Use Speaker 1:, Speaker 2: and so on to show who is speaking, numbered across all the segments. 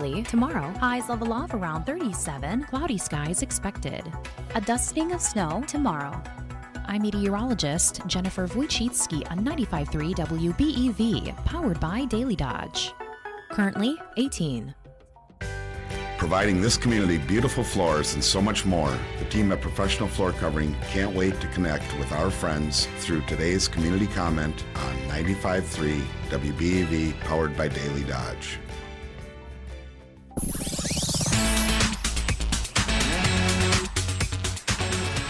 Speaker 1: likely tomorrow. Highs level off around 37. Cloudy skies expected. A dusting of snow tomorrow. I'm meteorologist Jennifer Wojcicki on 95.3 WBEV, powered by Daily Dodge. Currently 18.
Speaker 2: Providing this community beautiful floors and so much more, the team at Professional Floor Covering can't wait to connect with our friends through today's community comment on 95.3 WBEV, powered by Daily Dodge.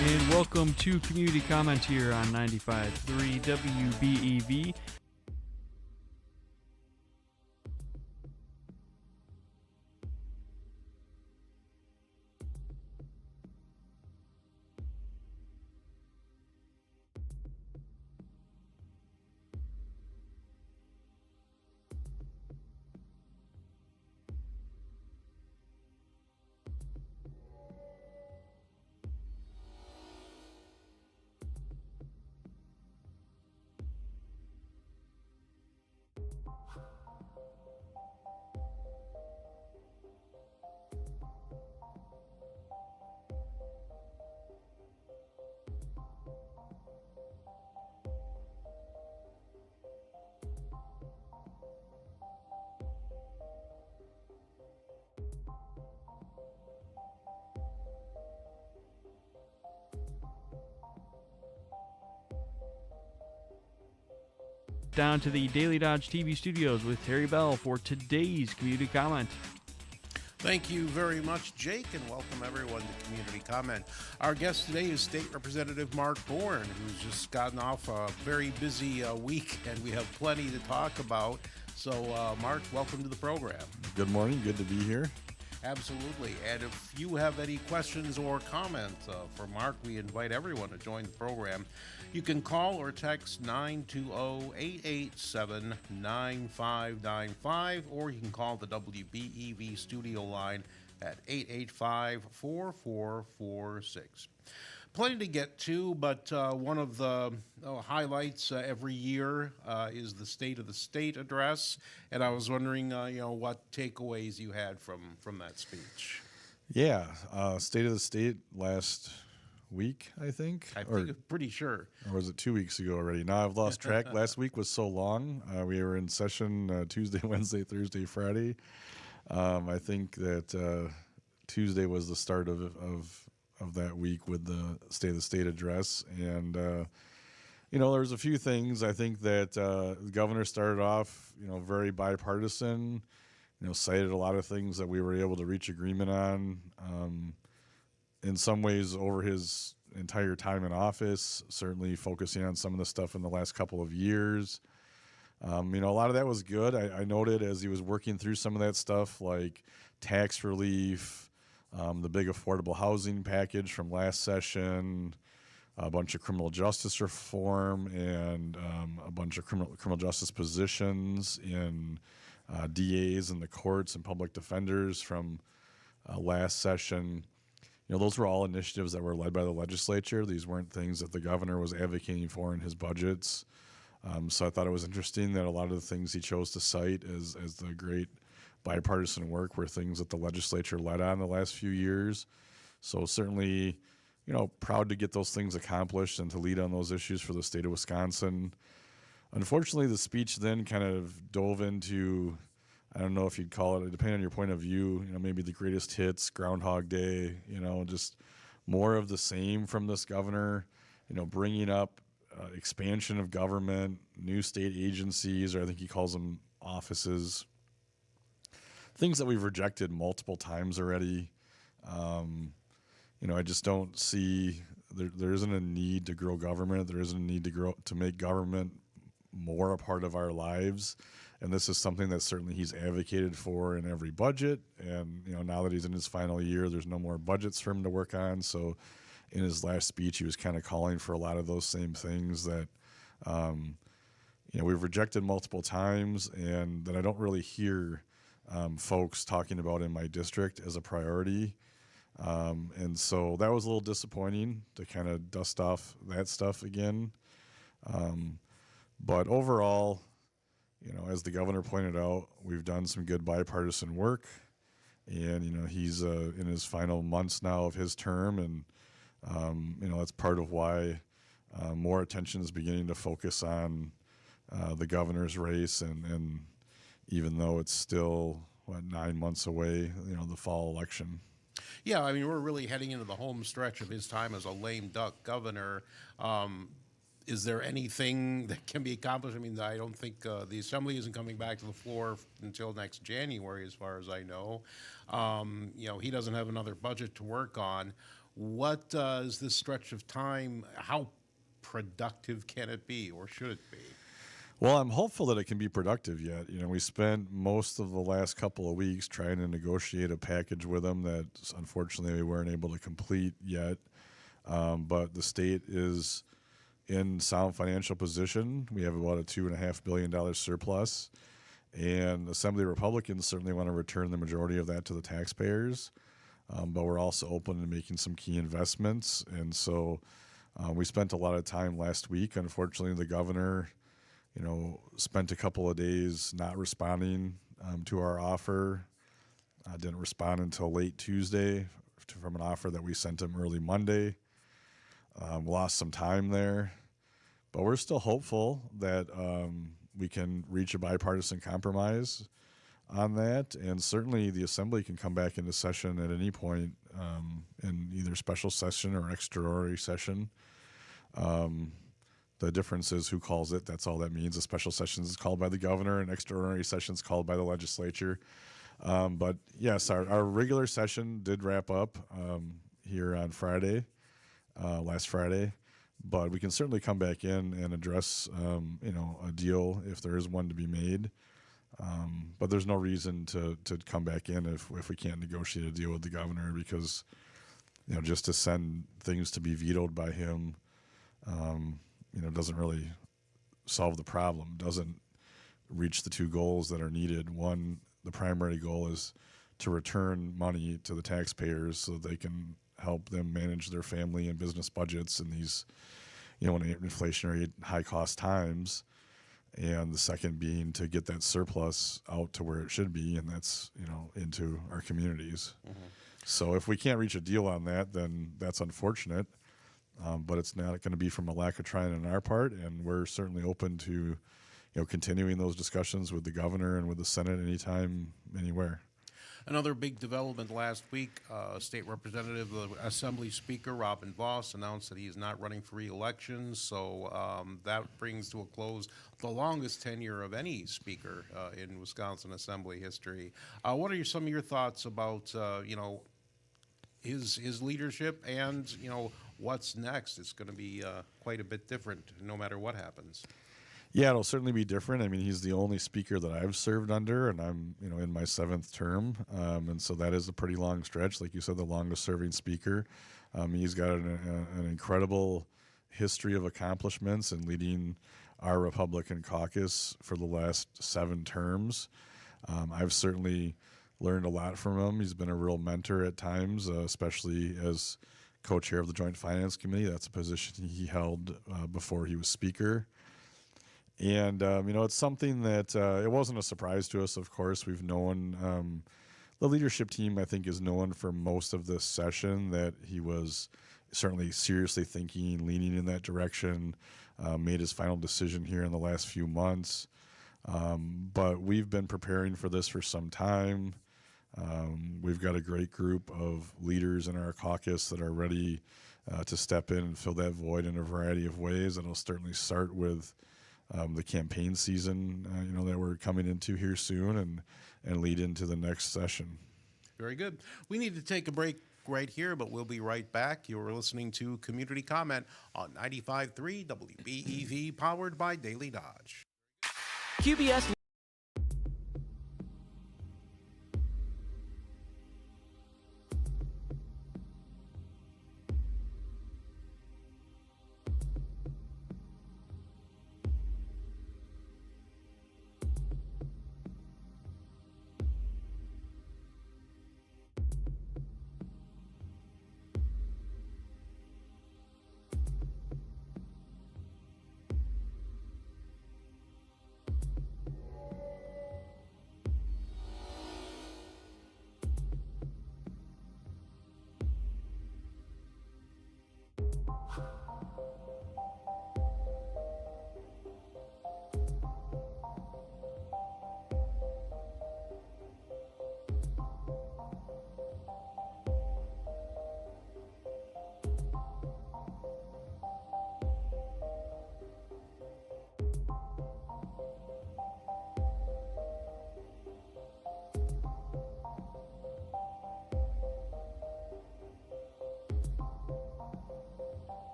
Speaker 3: And welcome to Community Comment here on 95.3 WBEV. Down to the Daily Dodge TV studios with Terry Bell for today's Community Comment.
Speaker 4: Thank you very much, Jake, and welcome everyone to Community Comment. Our guest today is State Representative Mark Bourne, who's just gotten off a very busy week, and we have plenty to talk about. So, Mark, welcome to the program.
Speaker 5: Good morning. Good to be here.
Speaker 4: Absolutely. And if you have any questions or comments for Mark, we invite everyone to join the program. You can call or text 920-887-9595, or you can call the WBEV studio line at 885-4446. Plenty to get to, but one of the highlights every year is the State of the State address, and I was wondering, what takeaways you had from that speech.
Speaker 5: Yeah, State of the State last week, I think.
Speaker 4: I'm pretty sure.
Speaker 5: Or was it 2 weeks ago already? Now I've lost track. Last week was so long. We were in session Tuesday, Wednesday, Thursday, Friday. I think that Tuesday was the start of that week with the State of the State address. And, there was a few things. I think that the governor started off, very bipartisan, cited a lot of things that we were able to reach agreement on. In some ways over his entire time in office, certainly focusing on some of the stuff in the last couple of years. A lot of that was good. I noted as he was working through some of that stuff, like tax relief, the big affordable housing package from last session, a bunch of criminal justice reform, and a bunch of criminal justice positions in DAs and the courts and public defenders from last session. Those were all initiatives that were led by the legislature. These weren't things that the governor was advocating for in his budgets. So I thought it was interesting that a lot of the things he chose to cite as the great bipartisan work were things that the legislature led on the last few years. So certainly, proud to get those things accomplished and to lead on those issues for the state of Wisconsin. Unfortunately, the speech then kind of dove into, I don't know if you'd call it, depending on your point of view, maybe the greatest hits, Groundhog Day, just more of the same from this governor, bringing up expansion of government, new state agencies, or I think he calls them offices, things that we've rejected multiple times already. I just don't see, there isn't a need to grow government. There isn't a need to make government more a part of our lives. And this is something that certainly he's advocated for in every budget. And, now that he's in his final year, there's no more budgets for him to work on. So in his last speech, he was kind of calling for a lot of those same things that, we've rejected multiple times and that I don't really hear folks talking about in my district as a priority. And so that was a little disappointing to kind of dust off that stuff again. But overall, as the governor pointed out, we've done some good bipartisan work. and he's in his final months now of his term, and that's part of why more attention is beginning to focus on the governor's race, and even though it's still 9 months away, the fall election.
Speaker 4: Yeah, I mean, we're really heading into the home stretch of his time as a lame duck governor. Is there anything that can be accomplished? I mean, I don't think the assembly isn't coming back to the floor until next January, as far as I know. He doesn't have another budget to work on. What is this stretch of time? How productive can it be, or should it be?
Speaker 5: Well, I'm hopeful that it can be productive yet. We spent most of the last couple of weeks trying to negotiate a package with them that unfortunately we weren't able to complete yet. But the state is in sound financial position. We have about a $2.5 billion surplus, and Assembly Republicans certainly want to return the majority of that to the taxpayers. But we're also open to making some key investments. And so we spent a lot of time last week. Unfortunately, the governor spent a couple of days not responding to our offer. Didn't respond until late Tuesday from an offer that we sent him early Monday. Lost some time there, but we're still hopeful that we can reach a bipartisan compromise on that. And certainly the Assembly can come back into session at any point in either special session or extraordinary session. The difference is who calls it. That's all that means. A special session is called by the governor, and extraordinary session is called by the legislature. But yes, our regular session did wrap up here on Friday, last Friday. But we can certainly come back in and address, a deal if there is one to be made. But there's no reason to come back in if we can't negotiate a deal with the governor, because, just to send things to be vetoed by him, doesn't really solve the problem, doesn't reach the two goals that are needed. One, the primary goal is to return money to the taxpayers so they can help them manage their family and business budgets in these, in inflationary high cost times. And the second being to get that surplus out to where it should be, and that's, into our communities. Mm-hmm. So if we can't reach a deal on that, then that's unfortunate. But it's not going to be from a lack of trying on our part, and we're certainly open to, continuing those discussions with the governor and with the Senate anytime, anywhere.
Speaker 4: Another big development last week, State Representative, the Assembly Speaker, Robin Voss, announced that he is not running for re-election. So that brings to a close the longest tenure of any speaker in Wisconsin Assembly history. What are some of your thoughts about, his leadership and, what's next? It's going to be quite a bit different no matter what happens.
Speaker 5: Yeah, it'll certainly be different. I mean, he's the only speaker that I've served under, and I'm, in my 7th term. And so that is a pretty long stretch. Like you said, the longest serving speaker. He's got an incredible history of accomplishments in leading our Republican caucus for the last 7 terms. I've certainly learned a lot from him. He's been a real mentor at times, especially as co-chair of the Joint Finance Committee. That's a position he held before he was speaker. And, it's something that it wasn't a surprise to us, of course. We've known the leadership team, I think, is known for most of this session that he was certainly seriously thinking, leaning in that direction, made his final decision here in the last few months. But we've been preparing for this for some time. We've got a great group of leaders in our caucus that are ready to step in and fill that void in a variety of ways. It'll certainly start with the campaign season, that we're coming into here soon, and lead into the next session.
Speaker 4: Very good. We need to take a break right here, but we'll be right back. You're listening to Community Comment on 95.3 WBEV, powered by Daily Dodge.
Speaker 6: QBS.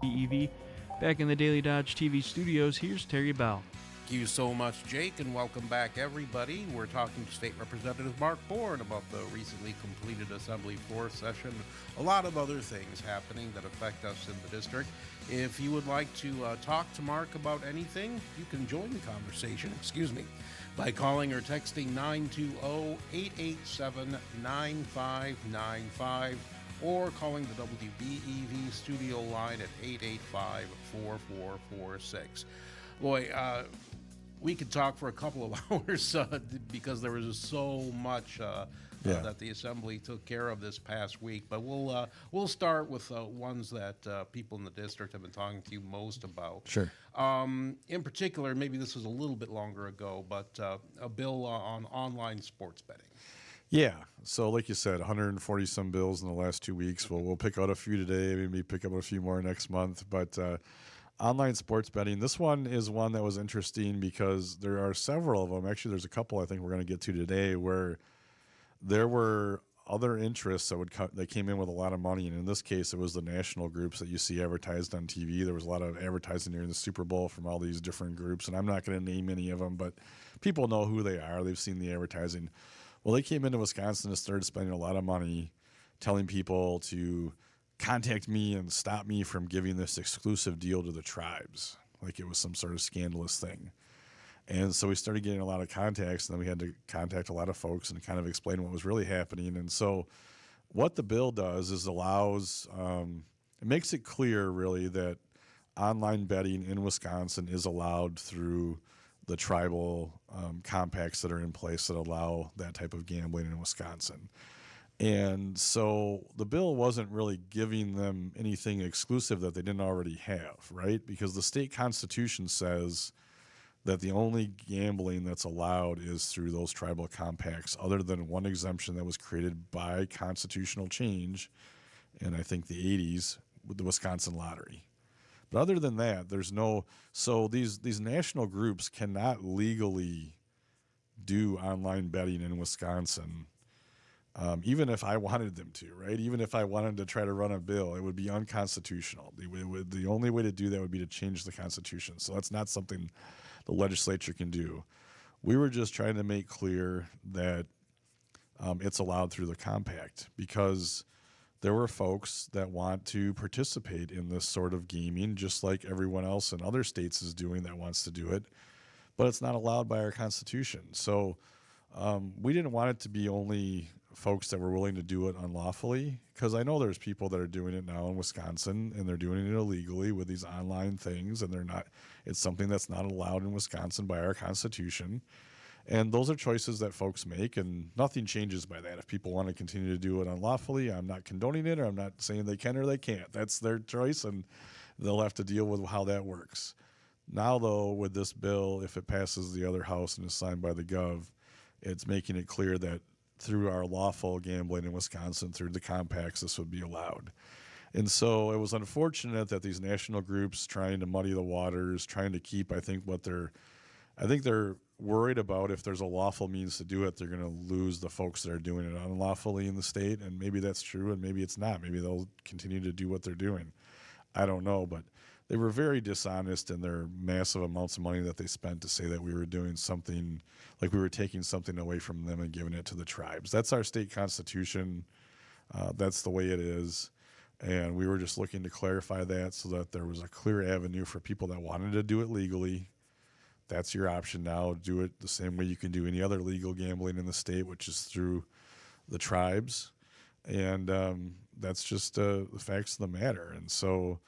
Speaker 3: WBEV. Back in the Daily Dodge TV studios, here's Terry Bell.
Speaker 4: Thank you so much, Jake, and welcome back, everybody. We're talking to State Representative Mark Bourne about the recently completed Assembly floor session, a lot of other things happening that affect us in the district. If you would like to talk to Mark about anything, you can join the conversation, by calling or texting 920-887-9595 or calling the WBEV studio line at 885-4446. Boy, we could talk for a couple of hours because there was just so much that the Assembly took care of this past week. But we'll start with ones that people in the district have been talking to you most about.
Speaker 5: Sure.
Speaker 4: In particular, maybe this was a little bit longer ago, but a bill on online sports betting.
Speaker 5: Yeah. So like you said, 140 some bills in the last 2 weeks. We'll pick out a few today, maybe pick up a few more next month. But online sports betting, this one is one that was interesting because there are several of them. Actually, there's a couple I think we're going to get to today where there were other interests that came in with a lot of money. And in this case, it was the national groups that you see advertised on TV. There was a lot of advertising during the Super Bowl from all these different groups. And I'm not going to name any of them, but people know who they are. They've seen the advertising. Well, they came into Wisconsin and started spending a lot of money telling people to contact me and stop me from giving this exclusive deal to the tribes, like it was some sort of scandalous thing. And so we started getting a lot of contacts, and then we had to contact a lot of folks and kind of explain what was really happening. And so what the bill does is it makes it clear, really, that online betting in Wisconsin is allowed through the tribal compacts that are in place that allow that type of gambling in Wisconsin. And so the bill wasn't really giving them anything exclusive that they didn't already have, right? Because the state constitution says that the only gambling that's allowed is through those tribal compacts, other than one exemption that was created by constitutional change in, I think, the 80s with the Wisconsin lottery. But other than that, so these national groups cannot legally do online betting in Wisconsin. Even if I wanted them to, right? Even if I wanted to try to run a bill, it would be unconstitutional. The only way to do that would be to change the Constitution. So that's not something the legislature can do. We were just trying to make clear that it's allowed through the compact because there were folks that want to participate in this sort of gaming, just like everyone else in other states is doing that wants to do it, but it's not allowed by our Constitution. So we didn't want it to be only folks that were willing to do it unlawfully, because I know there's people that are doing it now in Wisconsin and they're doing it illegally with these online things, and it's something that's not allowed in Wisconsin by our Constitution. And those are choices that folks make, and nothing changes by that. If people want to continue to do it unlawfully, I'm not condoning it, or I'm not saying they can or they can't. That's their choice, and they'll have to deal with how that works. Now, though, with this bill, if it passes the other house and is signed by the Gov, it's making it clear that through our lawful gambling in Wisconsin, through the compacts, this would be allowed. And so it was unfortunate that these national groups trying to muddy the waters, trying to keep, I think they're worried about if there's a lawful means to do it, they're going to lose the folks that are doing it unlawfully in the state. And maybe that's true, and maybe it's not. Maybe they'll continue to do what they're doing. I don't know, but they were very dishonest in their massive amounts of money that they spent to say that we were doing something, like we were taking something away from them and giving it to the tribes. That's our state constitution. That's the way it is. And we were just looking to clarify that so that there was a clear avenue for people that wanted to do it legally. That's your option now. Do it the same way you can do any other legal gambling in the state, which is through the tribes. And that's just the facts of the matter. And so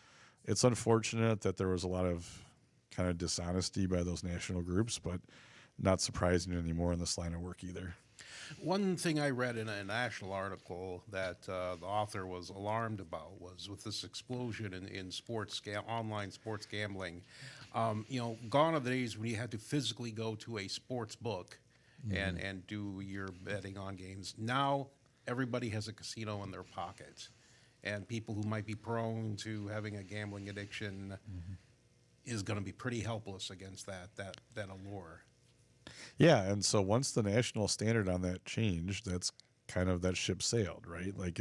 Speaker 5: it's unfortunate that there was a lot of kind of dishonesty by those national groups, but not surprising anymore in this line of work either.
Speaker 4: One thing I read in a national article that the author was alarmed about was with this explosion in online sports gambling. Gone are the days when you had to physically go to a sports book and do your betting on games. Now everybody has a casino in their pocket, and people who might be prone to having a gambling addiction is going to be pretty helpless against that allure.
Speaker 5: Yeah, and so once the national standard on that changed, that's kind of that ship sailed, right? Like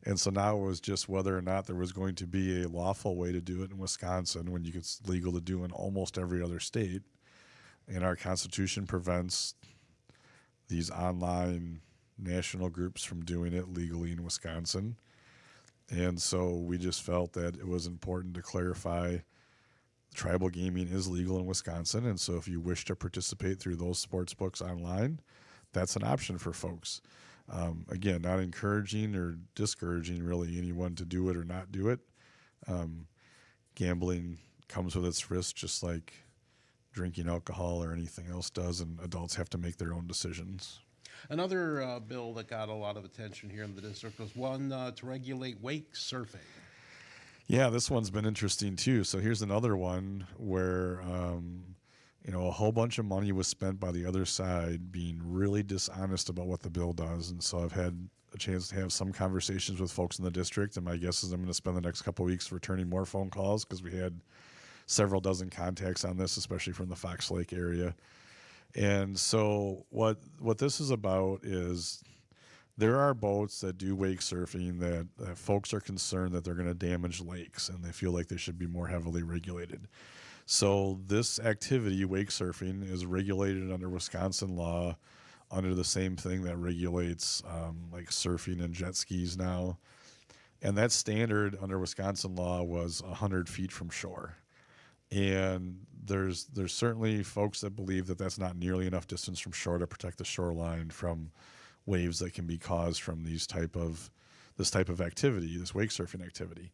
Speaker 5: And so now it was just whether or not there was going to be a lawful way to do it in Wisconsin when it's legal to do in almost every other state. And our Constitution prevents these online national groups from doing it legally in Wisconsin. And so we just felt that it was important to clarify tribal gaming is legal in Wisconsin. And so if you wish to participate through those sports books online, that's an option for folks. Again, not encouraging or discouraging really anyone to do it or not do it. Gambling comes with its risks, just like drinking alcohol or anything else does, and adults have to make their own decisions.
Speaker 4: Another bill that got a lot of attention here in the district was one to regulate wake surfing.
Speaker 5: Yeah, this one's been interesting too. So here's another one where a whole bunch of money was spent by the other side being really dishonest about what the bill does. And so I've had a chance to have some conversations with folks in the district, and my guess is I'm going to spend the next couple of weeks returning more phone calls because we had several dozen contacts on this, especially from the Fox Lake area. And so what this is about is there are boats that do wake surfing that folks are concerned that they're going to damage lakes, and they feel like they should be more heavily regulated. So this activity, wake surfing, is regulated under Wisconsin law under the same thing that regulates like surfing and jet skis now. And that standard under Wisconsin law was 100 feet from shore. And there's certainly folks that believe that that's not nearly enough distance from shore to protect the shoreline from waves that can be caused from this type of activity, this wake surfing activity.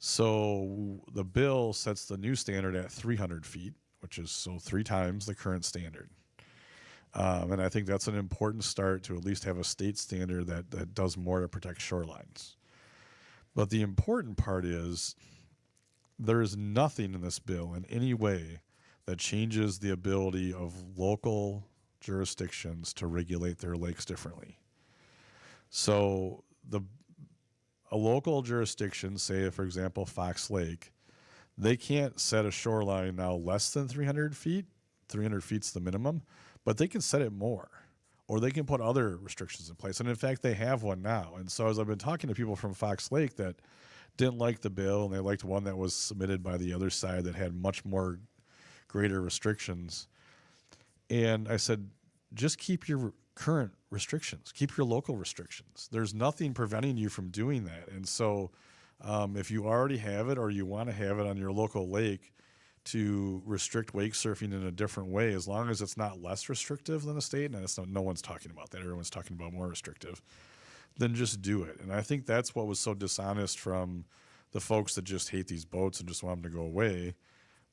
Speaker 5: So the bill sets the new standard at 300 feet, which is 3 times the current standard. And I think that's an important start to at least have a state standard that does more to protect shorelines. But the important part is there is nothing in this bill in any way that changes the ability of local jurisdictions to regulate their lakes differently. So a local jurisdiction, say, for example, Fox Lake, they can't set a shoreline now less than 300 feet. 300 feet's the minimum, but they can set it more, or they can put other restrictions in place. And in fact, they have one now. And so as I've been talking to people from Fox Lake that didn't like the bill, and they liked one that was submitted by the other side that had much more greater restrictions. And I said, just keep your current restrictions, keep your local restrictions. There's nothing preventing you from doing that. And so if you already have it or you want to have it on your local lake to restrict wake surfing in a different way, as long as it's not less restrictive than the state, and no one's talking about that, everyone's talking about more restrictive, then just do it. And I think that's what was so dishonest from the folks that just hate these boats and just want them to go away,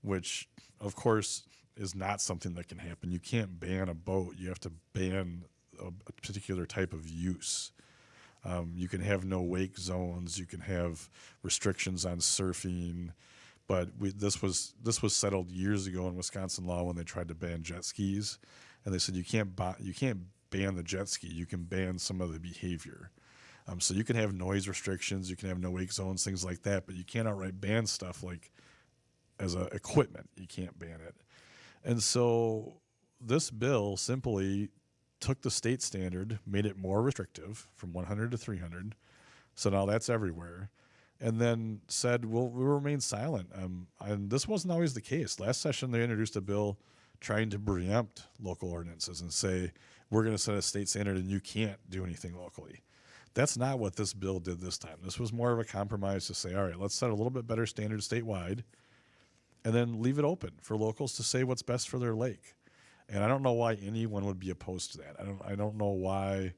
Speaker 5: which of course is not something that can happen. You can't ban a boat. You have to ban a particular type of use. You can have no wake zones. You can have restrictions on surfing. But this was settled years ago in Wisconsin law when they tried to ban jet skis, and they said you can't ban the jet ski. You can ban some of the behavior. So you can have noise restrictions. You can have no wake zones, things like that. But you can't outright ban stuff like as a equipment. You can't ban it. And so this bill simply took the state standard, made it more restrictive from 100 to 300. So now that's everywhere. And then said, we'll remain silent. And this wasn't always the case. Last session, they introduced a bill trying to preempt local ordinances and say, we're going to set a state standard and you can't do anything locally. That's not what this bill did this time. This was more of a compromise to say, all right, let's set a little bit better standard statewide and then leave it open for locals to say what's best for their lake. And I don't know why anyone would be opposed to that. I don't know why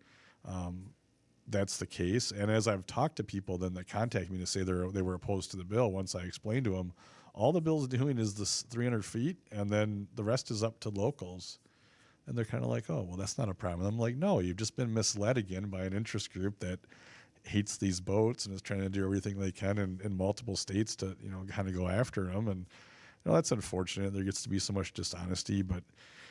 Speaker 5: that's the case. And as I've talked to people then that contact me to say they were opposed to the bill, once I explained to them, all the bill's doing is this 300 feet, and then the rest is up to locals. And they're kind of like, oh, well, that's not a problem. I'm like, no, you've just been misled again by an interest group that hates these boats and is trying to do everything they can in multiple states to, kind of go after them. And, that's unfortunate. There gets to be so much dishonesty. But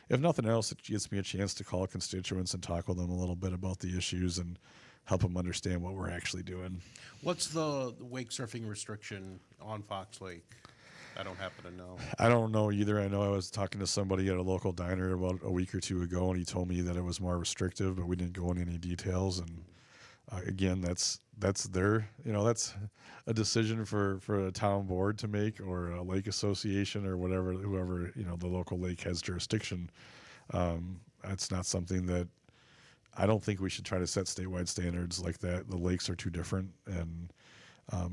Speaker 5: if nothing else, it gives me a chance to call constituents and talk with them a little bit about the issues and help them understand what we're actually doing.
Speaker 4: What's the wake surfing restriction on Fox Lake? I don't happen to know.
Speaker 5: I don't know either. I know I was talking to somebody at a local diner about a week or two ago, and he told me that it was more restrictive, but we didn't go into any details. And again, that's that's that's a decision for a town board to make, or a lake association, or whatever, whoever, the local lake has jurisdiction. That's not something that I don't think we should try to set statewide standards like that. The lakes are too different, and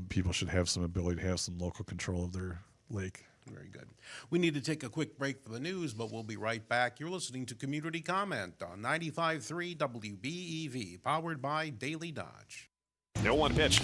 Speaker 5: people should have some ability to have some local control of their lake.
Speaker 4: Very good. We need to take a quick break for the news, but we'll be right back. You're listening to Community Comment on 95.3 WBEV, powered by Daily Dodge.
Speaker 7: No one pitch.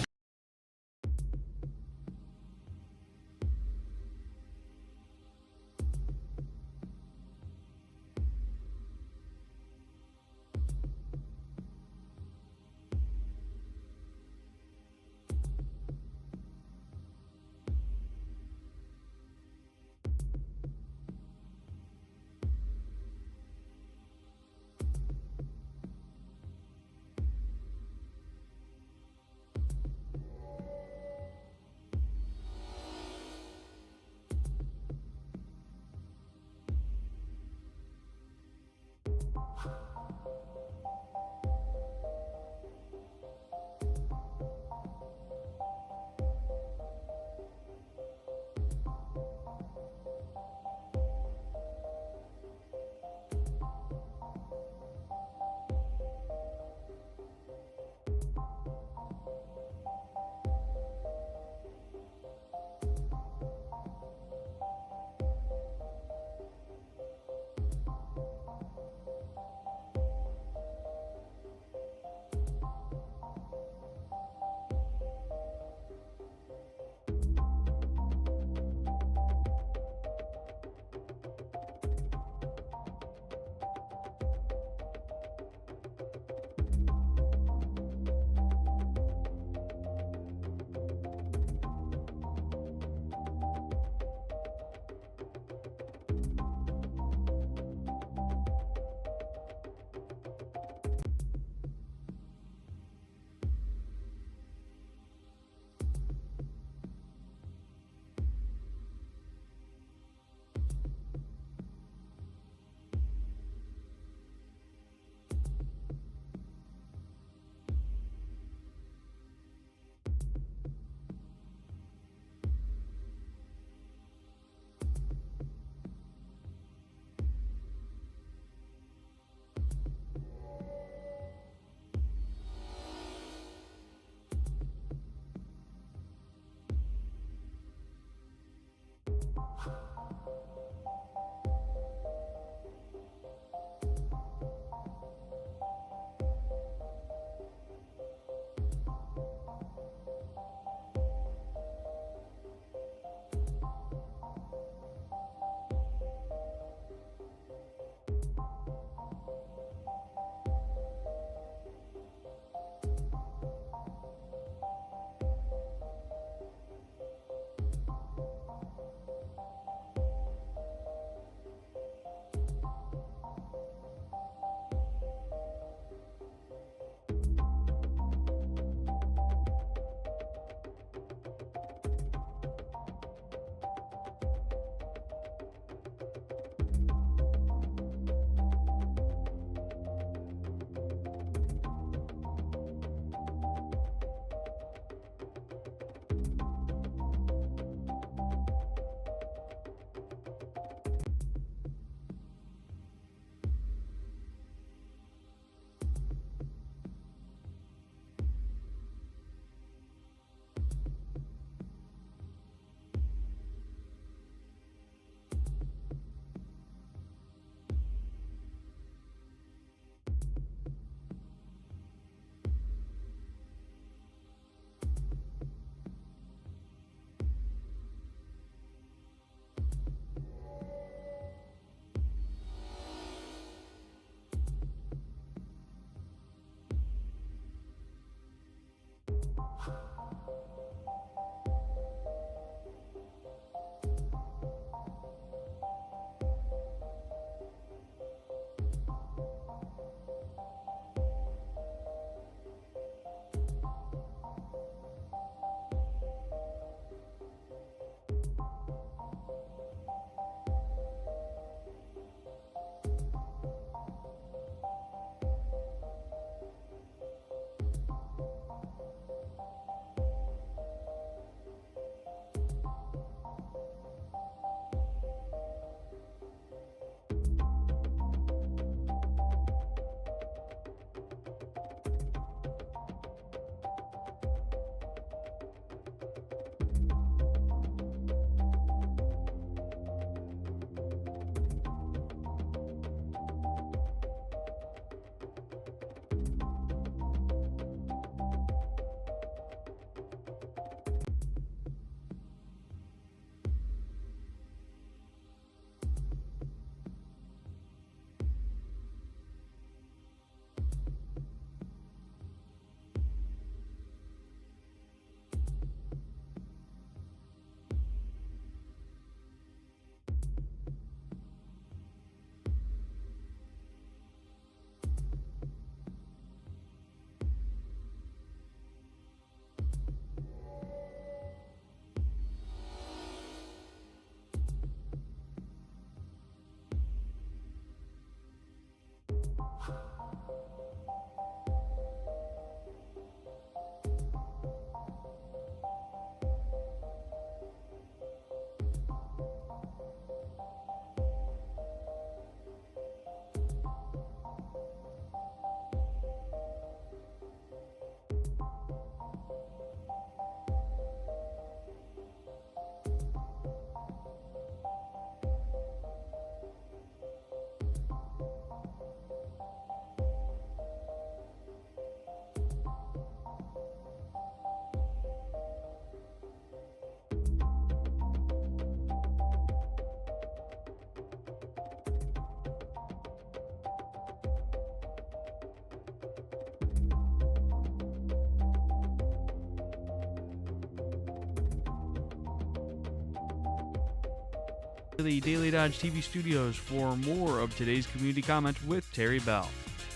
Speaker 3: the Daily Dodge TV studios for more of today's Community Comment with Terry Bell.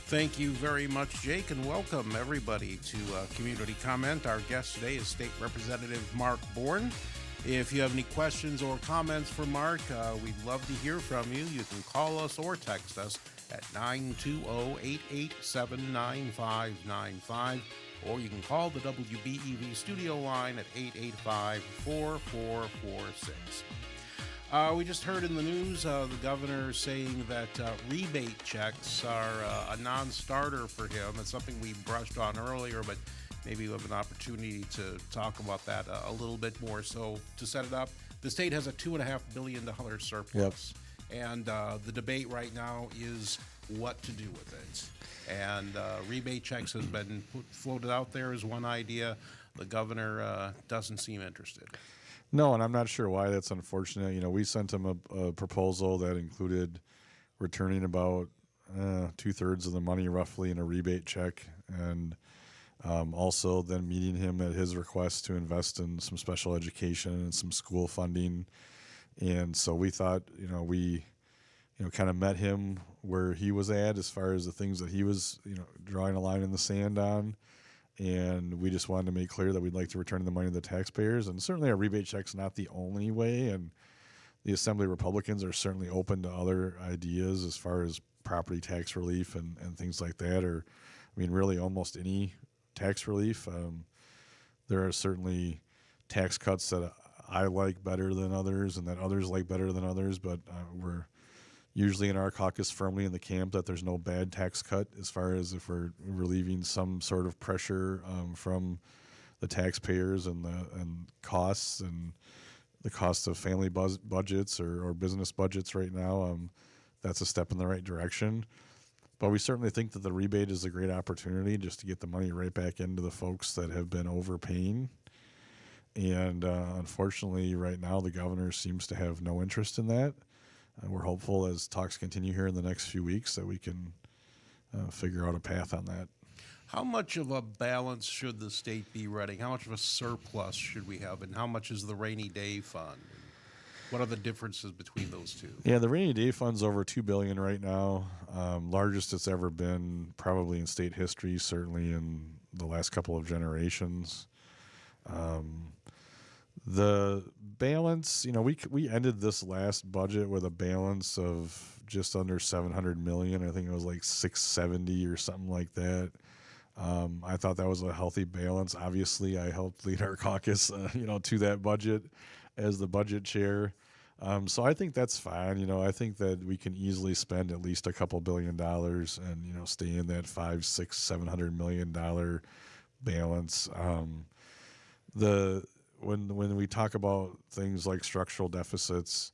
Speaker 4: Thank you very much, Jake, and welcome everybody to Community Comment. Our guest today is State Representative Mark Bourne. If you have any questions or comments for Mark, we'd love to hear from you. You can call us or text us at 920-887-9595, or you can call the WBEV studio line at 885-4446. We just heard in the news the governor saying that rebate checks are a non-starter for him. It's something we brushed on earlier, but maybe we have an opportunity to talk about that a little bit more. So to set it up, the state has a $2.5 billion surplus. Yep. And the debate right now is what to do with it. And rebate checks has been floated out there as one idea. The governor doesn't seem interested.
Speaker 5: No, and I'm not sure why. That's unfortunate. You know, we sent him a proposal that included returning about 2/3 of the money roughly in a rebate check, and also then meeting him at his request to invest in some special education and some school funding. And so we thought, we kind of met him where he was at as far as the things that he was, drawing a line in the sand on. And we just wanted to make clear that we'd like to return the money to the taxpayers. And certainly a rebate check's not the only way. And the Assembly Republicans are certainly open to other ideas as far as property tax relief and things like that. Or, really almost any tax relief. There are certainly tax cuts that I like better than others and that others like better than others. But we're usually in our caucus firmly in the camp that there's no bad tax cut as far as if we're relieving some sort of pressure from the taxpayers and costs and the cost of family budgets or business budgets right now. That's a step in the right direction. But we certainly think that the rebate is a great opportunity just to get the money right back into the folks that have been overpaying. And unfortunately, right now, the governor seems to have no interest in that. We're hopeful as talks continue here in the next few weeks that we can figure out a path on that.
Speaker 4: How much of a balance should the state be running? How much of a surplus should we have? And how much is the rainy day fund? What are the differences between those two?
Speaker 5: Yeah, the rainy day fund's over $2 billion right now. Largest it's ever been probably in state history, certainly in the last couple of generations. The balance, we ended this last budget with a balance of just under $700 million. I think it was like 670 or something like that. I thought that was a healthy balance. Obviously, I helped lead our caucus, to that budget as the budget chair. So I think that's fine. I think that we can easily spend at least a couple $2 billion and, stay in that $500, $600, $700 million balance. When we talk about things like structural deficits,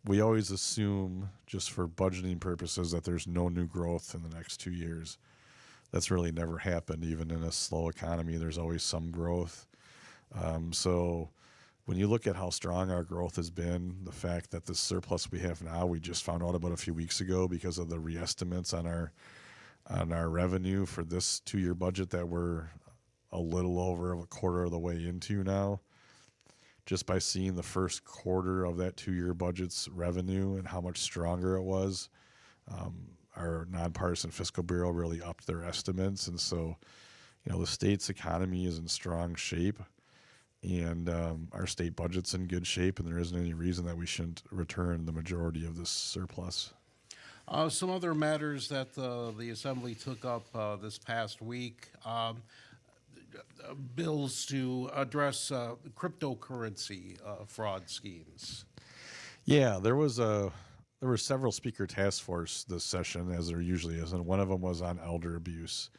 Speaker 5: we always assume, just for budgeting purposes, that there's no new growth in the next 2 years. That's really never happened. Even in a slow economy, there's always some growth. So when you look at how strong our growth has been, the fact that the surplus we have now, we just found out about a few weeks ago because of the reestimates on our revenue for this 2-year budget that we're a little over a quarter of the way into now. Just by seeing the first quarter of that 2-year budget's revenue and how much stronger it was, our nonpartisan fiscal bureau really upped their estimates. And so, the state's economy is in strong shape, and our state budget's in good shape, and there isn't any reason that we shouldn't return the majority of this surplus.
Speaker 4: Some other matters that the Assembly took up this past week. Bills to address cryptocurrency fraud schemes.
Speaker 5: Yeah, there were several speaker task force this session, as there usually is, and one of them was on elder abuse.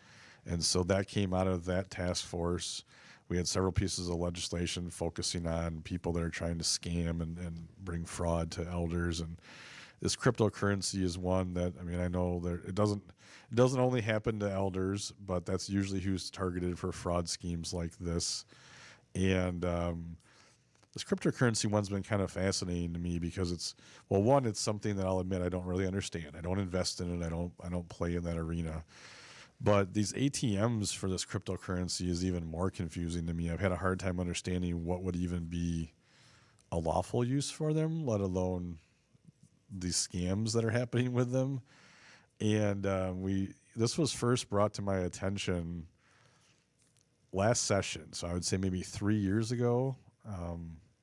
Speaker 5: And so that came out of that task force. We had several pieces of legislation focusing on people that are trying to scam and bring fraud to elders. And this cryptocurrency is one that, I know that it doesn't only happen to elders, but that's usually who's targeted for fraud schemes like this. And this cryptocurrency one's been kind of fascinating to me because it's something that I'll admit I don't really understand. I don't invest in it. I don't play in that arena. But these ATMs for this cryptocurrency is even more confusing to me. I've had a hard time understanding what would even be a lawful use for them, let alone these scams that are happening with them. And this was first brought to my attention last session, so I would say maybe 3 years ago,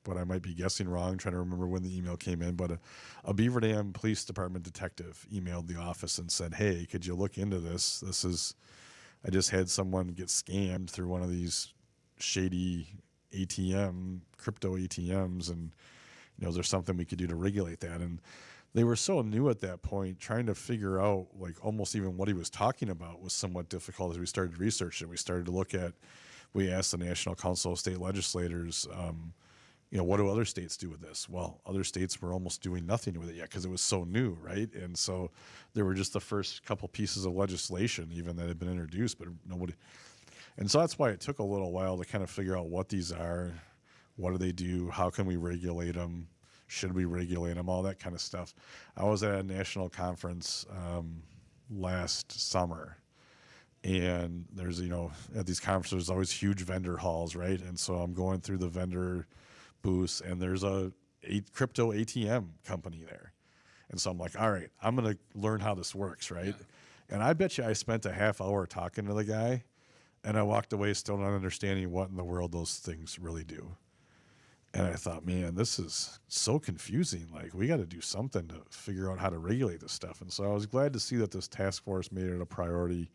Speaker 5: but I might be guessing wrong, trying to remember when the email came in. But a Beaver Dam Police Department detective emailed the office and said, "Hey, could you look into this? I just had someone get scammed through one of these shady crypto ATMs, and is there something we could do to regulate that?" And they were so new at that point, trying to figure out like almost even what he was talking about was somewhat difficult. As we started researching, we asked the National Council of State Legislators, what do other states do with this? Well, other states were almost doing nothing with it yet because it was so new, right? And so there were just the first couple pieces of legislation even that had been introduced, but nobody. And so that's why it took a little while to kind of figure out what these are, what do they do, how can we regulate them, should we regulate them, all that kind of stuff. I was at a national conference last summer, and there's, at these conferences, there's always huge vendor halls, right? And so I'm going through the vendor booths, and there's a crypto ATM company there. And so I'm like, all right, I'm going to learn how this works, right? Yeah. And I bet you I spent a half hour talking to the guy, and I walked away still not understanding what in the world those things really do. And I thought, man, this is so confusing. Like, we got to do something to figure out how to regulate this stuff. And so I was glad to see that this task force made it a priority.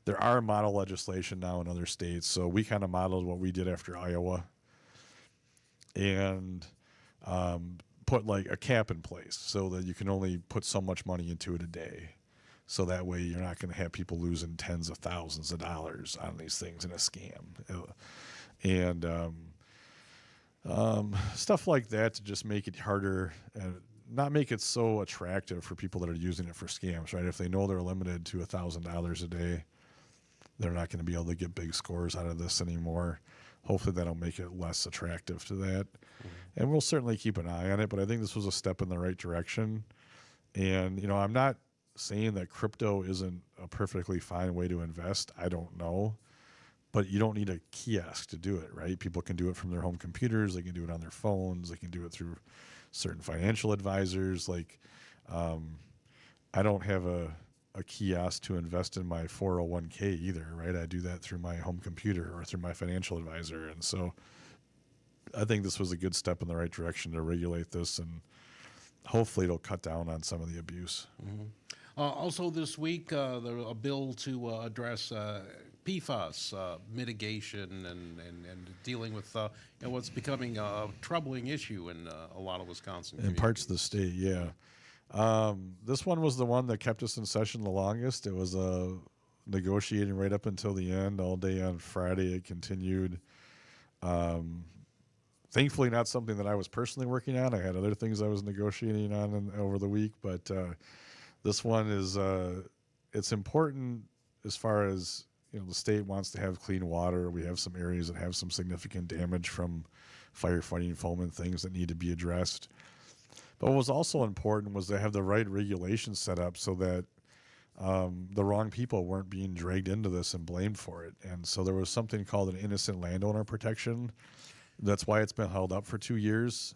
Speaker 5: There are model legislation now in other states, so we kind of modeled what we did after Iowa and put like a cap in place so that you can only put so much money into it a day. So that way you're not going to have people losing tens of thousands of dollars on these things in a scam. And stuff like that to just make it harder and not make it so attractive for people that are using it for scams, right? If they know they're limited to $1,000 a day, they're not going to be able to get big scores out of this anymore. Hopefully that'll make it less attractive to that. Mm-hmm. And we'll certainly keep an eye on it, but I think this was a step in the right direction. And, I'm not saying that crypto isn't a perfectly fine way to invest. I don't know. But you don't need a kiosk to do it, right? People can do it from their home computers. They can do it on their phones. They can do it through certain financial advisors. Like, I don't have a kiosk to invest in my 401k either, right? I do that through my home computer or through my financial advisor. And so I think this was a good step in the right direction to regulate this, and hopefully it'll cut down on some of the abuse.
Speaker 4: Mm-hmm. Also this week, there was a bill to address PFAS mitigation and dealing with what's becoming a troubling issue in a lot of Wisconsin communities.
Speaker 5: In parts of the state, yeah. This one was the one that kept us in session the longest. It was negotiating right up until the end. All day on Friday it continued. Thankfully not something that I was personally working on. I had other things I was negotiating on over the week, but this one is it's important as far as the state wants to have clean water. We have some areas that have some significant damage from firefighting foam and things that need to be addressed. But what was also important was to have the right regulations set up so that the wrong people weren't being dragged into this and blamed for it. And so there was something called an innocent landowner protection. That's why it's been held up for 2 years.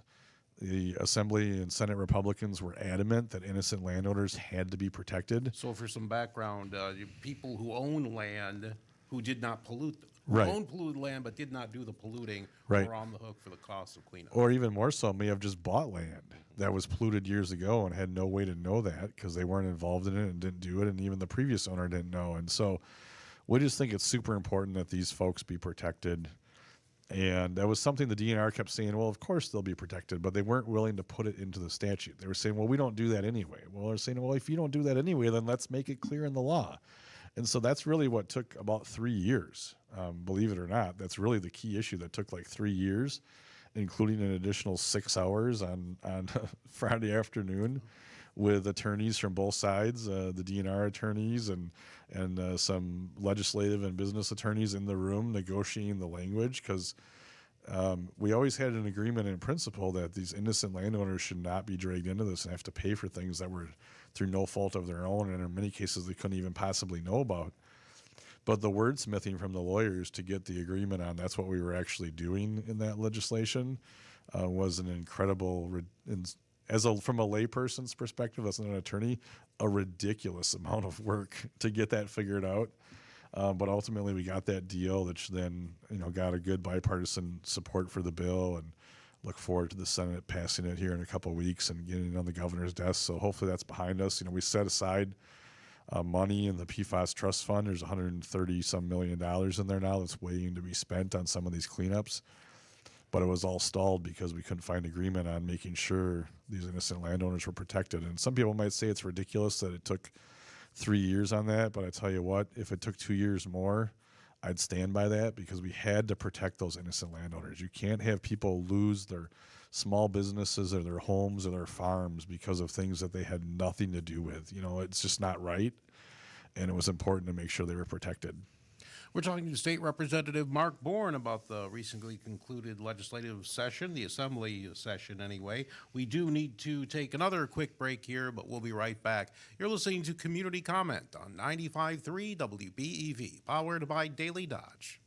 Speaker 5: The Assembly and Senate Republicans were adamant that innocent landowners had to be protected.
Speaker 4: So for some background, people who own land who did not pollute,
Speaker 5: right,
Speaker 4: own polluted land but did not do the polluting,
Speaker 5: right,
Speaker 4: were on the hook for the cost of cleanup.
Speaker 5: Or even more so, may have just bought land that was polluted years ago and had no way to know that because they weren't involved in it and didn't do it, and even the previous owner didn't know. And so we just think it's super important that these folks be protected. And that was something the DNR kept saying, well, of course they'll be protected, but they weren't willing to put it into the statute. They were saying, well, we don't do that anyway. Well, they're saying, well, if you don't do that anyway, then let's make it clear in the law. And so that's really what took about 3 years, believe it or not. That's really the key issue that took like 3 years, including an additional 6 hours on Friday afternoon with attorneys from both sides, the DNR attorneys and some legislative and business attorneys in the room negotiating the language, because we always had an agreement in principle that these innocent landowners should not be dragged into this and have to pay for things that were through no fault of their own, and in many cases they couldn't even possibly know about. But the wordsmithing from the lawyers to get the agreement on that's what we were actually doing in that legislation was an incredible, from a layperson's perspective, as an attorney, a ridiculous amount of work to get that figured out. But ultimately, we got that deal, which then got a good bipartisan support for the bill, and look forward to the Senate passing it here in a couple of weeks and getting it on the governor's desk. So hopefully that's behind us. We set aside money in the PFAS trust fund. There's $130 million in there now that's waiting to be spent on some of these cleanups. But it was all stalled because we couldn't find agreement on making sure these innocent landowners were protected. And some people might say it's ridiculous that it took 3 years on that, but I tell you what, if it took 2 years more, I'd stand by that, because we had to protect those innocent landowners. You can't have people lose their small businesses or their homes or their farms because of things that they had nothing to do with. It's just not right, and it was important to make sure they were protected.
Speaker 4: We're talking to State Representative Mark Bourne about the recently concluded legislative session, the assembly session anyway. We do need to take another quick break here, but we'll be right back. You're listening to Community Comment on 95.3 WBEV, powered by Daily Dodge.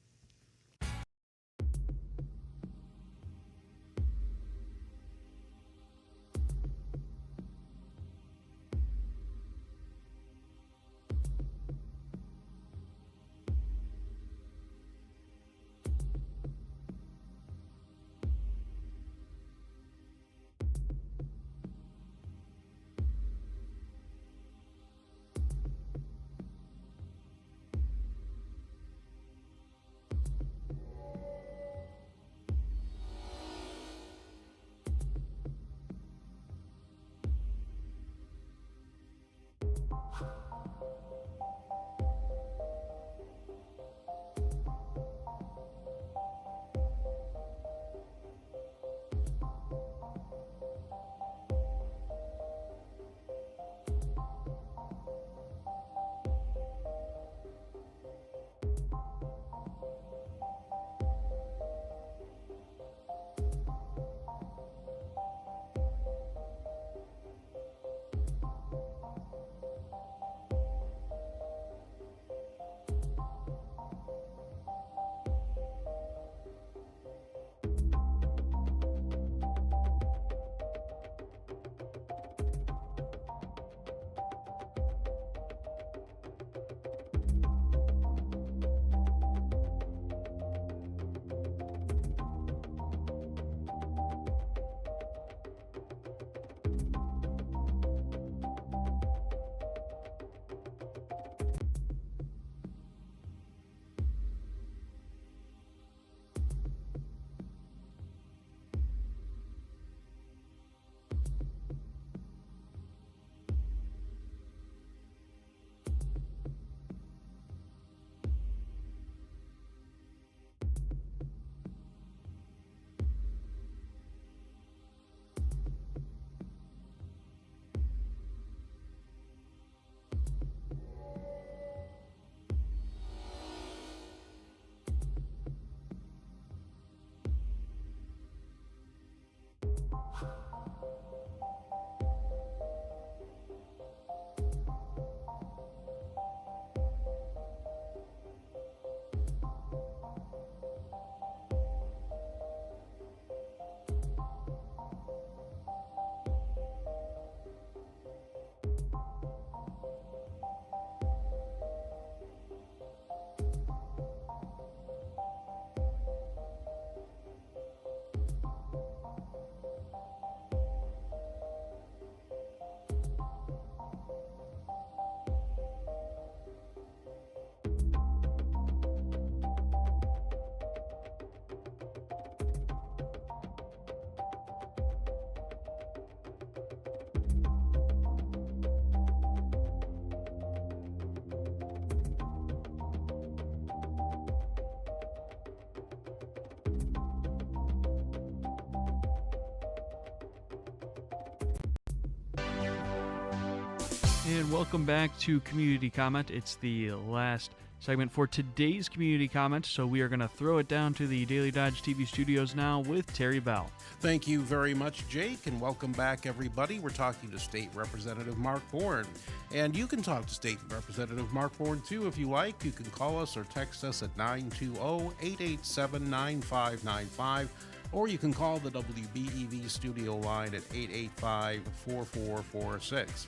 Speaker 3: And welcome back to Community Comment. It's the last segment for today's Community Comment, so we are going to throw it down to the Daily Dodge TV studios now with Terry Bell.
Speaker 4: Thank you very much, Jake, and welcome back, everybody. We're talking to State Representative Mark Bourne, and you can talk to State Representative Mark Bourne, too, if you like. You can call us or text us at 920-887-9595, or you can call the WBEV studio line at 885-4446.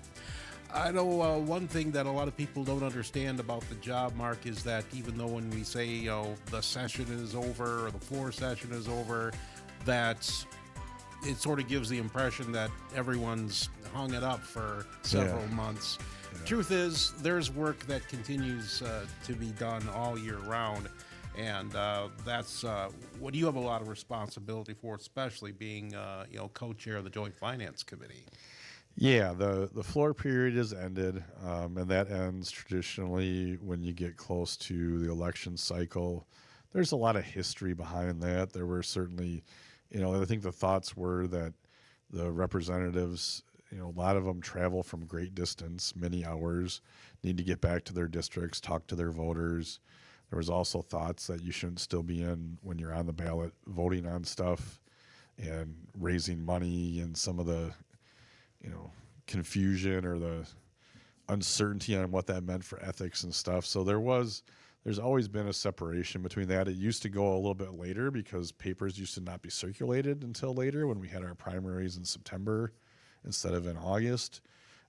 Speaker 4: I know one thing that a lot of people don't understand about the job, Mark, is that even though when we say, the session is over or the floor session is over, that it sort of gives the impression that everyone's hung it up for several months. Yeah. Truth is, there's work that continues to be done all year round, and that's what you have a lot of responsibility for, especially being co-chair of the Joint Finance Committee.
Speaker 5: Yeah, the floor period is ended, and that ends traditionally when you get close to the election cycle. There's a lot of history behind that. There were certainly, I think the thoughts were that the representatives, a lot of them travel from great distance, many hours, need to get back to their districts, talk to their voters. There was also thoughts that you shouldn't still be in when you're on the ballot voting on stuff and raising money, and some of the confusion or the uncertainty on what that meant for ethics and stuff. So there's always been a separation between that. It used to go a little bit later because papers used to not be circulated until later when we had our primaries in September instead of in August.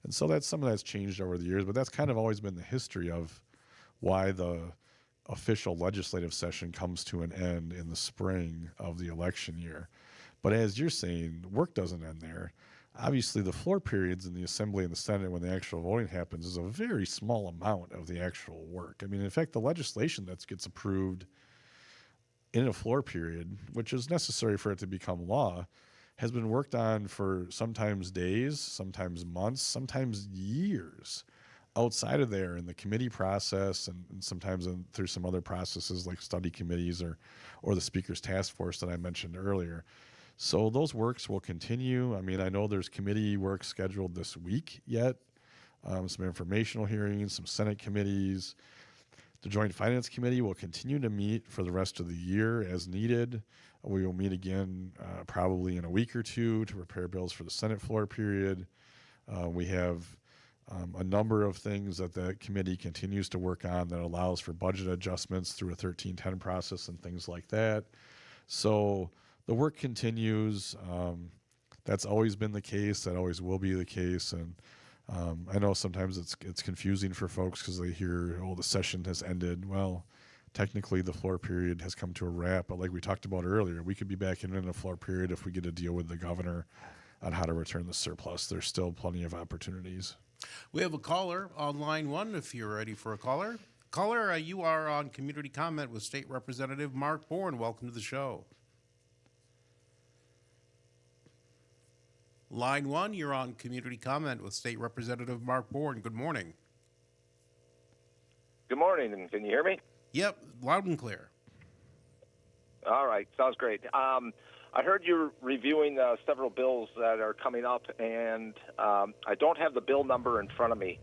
Speaker 5: And so some of that's changed over the years, but that's kind of always been the history of why the official legislative session comes to an end in the spring of the election year. But as you're saying, work doesn't end there. Obviously, the floor periods in the Assembly and the Senate when the actual voting happens is a very small amount of the actual work. I mean, in fact, the legislation that gets approved in a floor period, which is necessary for it to become law, has been worked on for sometimes days, sometimes months, sometimes years outside of there in the committee process, and sometimes through some other processes like study committees or the Speaker's Task Force that I mentioned earlier. So those works will continue. I mean, I know there's committee work scheduled this week yet, some informational hearings, some Senate committees. The Joint Finance Committee will continue to meet for the rest of the year as needed. We will meet again probably in a week or two to prepare bills for the Senate floor period. We have a number of things that the committee continues to work on that allows for budget adjustments through a 1310 process and things like that. So the work continues. That's always been the case. That always will be the case. And I know sometimes it's confusing for folks because they hear, the session has ended. Well, technically the floor period has come to a wrap. But like we talked about earlier, we could be back in a floor period if we get a deal with the governor on how to return the surplus. There's still plenty of opportunities.
Speaker 4: We have a caller on line one if you're ready for a caller. Caller, you are on Community Comment with State Representative Mark Bourne. Welcome to the show. Line one, you're on Community Comment with State Representative Mark Bourne. Good morning.
Speaker 7: Good morning, and can you hear me?
Speaker 4: Yep, loud and clear.
Speaker 7: All right, sounds great. I heard you're reviewing several bills that are coming up, and I don't have the bill number in front of me,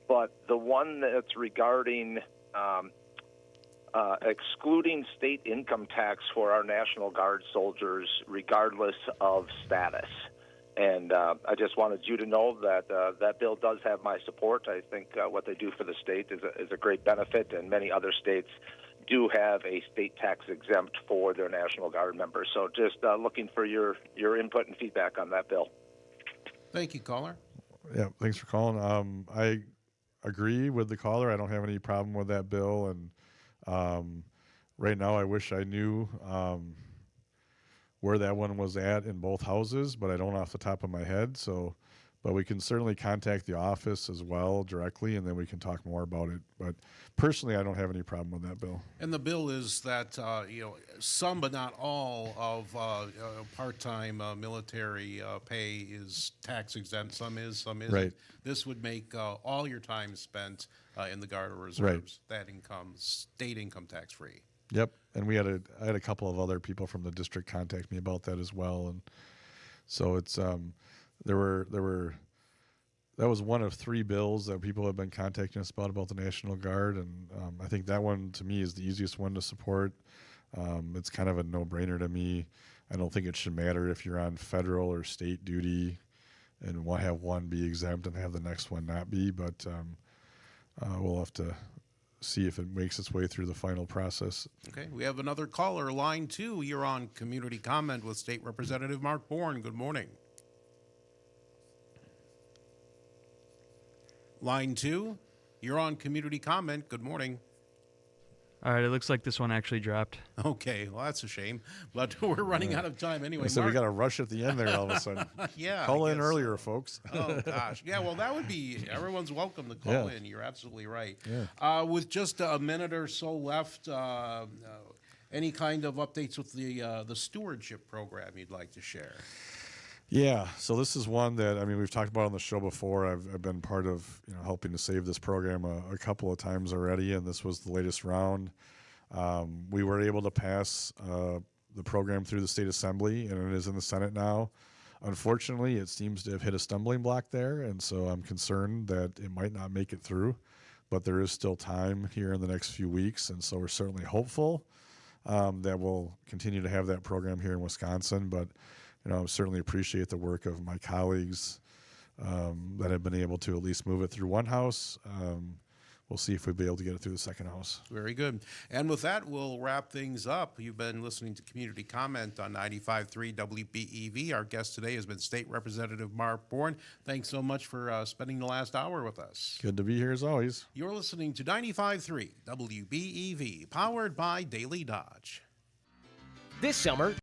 Speaker 7: but the one that's regarding excluding state income tax for our National Guard soldiers regardless of status. And I just wanted you to know that that bill does have my support. I think what they do for the state is a great benefit, and many other states do have a state tax exempt for their National Guard members. So just looking for your input and feedback on that bill.
Speaker 4: Thank you, caller.
Speaker 5: Yeah, thanks for calling. I agree with the caller. I don't have any problem with that bill. And right now I wish I knew where that one was at in both houses, but I don't off the top of my head. But we can certainly contact the office as well directly, and then we can talk more about it. But personally, I don't have any problem with that bill.
Speaker 4: And the bill is that some but not all of part-time military pay is tax exempt. Some is, some isn't.
Speaker 5: Right.
Speaker 4: This would make all your time spent in the Guard or Reserves,
Speaker 5: right,
Speaker 4: that income, state income tax free.
Speaker 5: Yep, and I had a couple of other people from the district contact me about that as well, and so it's that was one of three bills that people have been contacting us about the National Guard, and I think that one to me is the easiest one to support. It's kind of a no-brainer to me. I don't think it should matter if you're on federal or state duty, and have one be exempt and have the next one not be, but we'll have to see if it makes its way through the final process.
Speaker 4: Okay, we have another caller, line 2. You're on Community Comment with State Representative Mark Bourne. Good morning. Line 2, you're on Community Comment. Good morning.
Speaker 3: All right, it looks like this one actually dropped.
Speaker 4: Okay, well, that's a shame, but we're running out of time anyway.
Speaker 5: So we
Speaker 4: Mark-
Speaker 5: got to rush at the end there all of a sudden.
Speaker 4: Yeah,
Speaker 5: Call
Speaker 4: I
Speaker 5: in
Speaker 4: guess
Speaker 5: earlier,
Speaker 4: so.
Speaker 5: folks.
Speaker 4: Oh, gosh. Yeah, well, that would be, everyone's welcome to call
Speaker 5: Yeah.
Speaker 4: in. You're absolutely right.
Speaker 5: Yeah.
Speaker 4: With just a minute or so left, any kind of updates with the stewardship program you'd like to share?
Speaker 5: Yeah, so this is one that, I mean, we've talked about on the show before. I've been part of, helping to save this program a couple of times already, and this was the latest round. We were able to pass the program through the state assembly, and it is in the Senate now. Unfortunately, it seems to have hit a stumbling block there, and so I'm concerned that it might not make it through, but there is still time here in the next few weeks, and so we're certainly hopeful that we'll continue to have that program here in Wisconsin, but I certainly appreciate the work of my colleagues that have been able to at least move it through one house. We'll see if we'll be able to get it through the second house.
Speaker 4: Very good. And with that, we'll wrap things up. You've been listening to Community Comment on 95.3 WBEV. Our guest today has been State Representative Mark Bourne. Thanks so much for spending the last hour with us.
Speaker 5: Good to be here as always.
Speaker 4: You're listening to 95.3 WBEV, powered by Daily Dodge.
Speaker 6: This summer,